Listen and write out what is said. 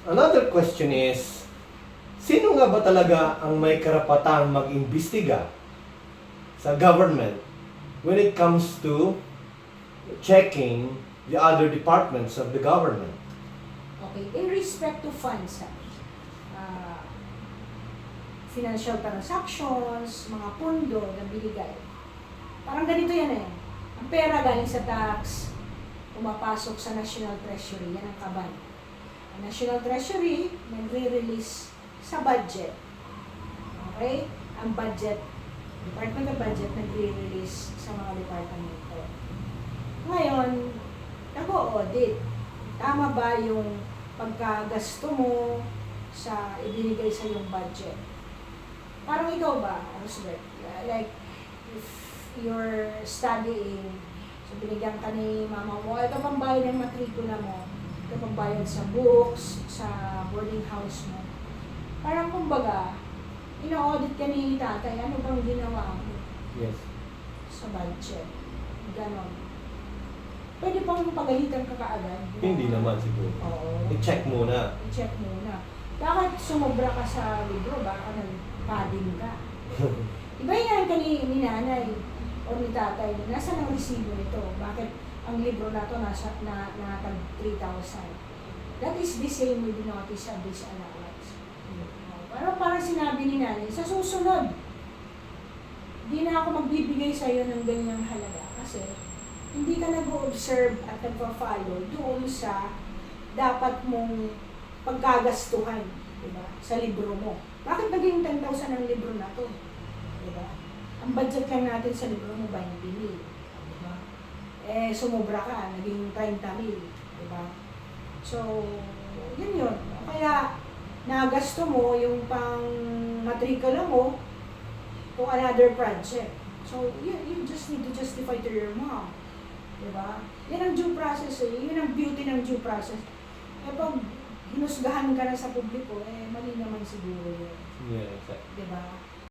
Another question is, sino nga ba talaga ang may karapatang mag-imbestiga sa government when it comes to checking the other departments of the government? Okay, in respect to funds, financial transactions, mga pundo na binigay. Parang ganito yan eh. Ang pera galing sa tax, pumapasok sa National Treasury, yan ang kaban. Ang National Treasury, nagre-release sa budget. Okay? Ang budget, Department of Budget, nagre-release sa mga departamento. Ngayon, nag-o-audit. Tama ba yung pagkagasto mo sa ibinigay sa yung budget? Parang ikaw ba, Roosevelt? Like, if you're studying, so binigyan ka ni mama mo, ito pang bayad ng matrikula mo, ito pang bayad sa books, sa boarding house mo. Parang kumbaga, ina-audit ka ni tatay, ano bang ginawa mo Yes. sa budget? Ganon. Pwede pang pagalitan ka kaagad. Hindi naman siguro. Oo. I-check muna. I-check muna. Bakit sumobra ka sa libro? Baka nag-padding ka. Iba yan ka ni nanay o ni tatay. Nasaan ang resibo nito? Bakit ang libro na to nasa tag 3,000? That is the same with the notice of disallowance. Pero parang sinabi ni nanay, sa susunod, di na ako magbibigay sa iyo ng ganyang halaga kasi hindi ka nag-observe at nagpa-follow doon sa dapat mong pagkagastuhan, diba? Sa libro mo. Bakit naging 10,000 ang libro na to? Diba? Ang budget lang natin sa libro mo, 20,000. Diba? Eh, sumobra ka, naging 30,000. Diba? So, yun. Kaya, nagasto mo yung pang matrikula mo to another project. So, you just need to justify to your mom. Diba? Yan ang due process eh. Yun ang beauty ng due process. Eh, pag hinusgahan ka na sa publiko, eh, mali naman siguro yun. Yes. Diba?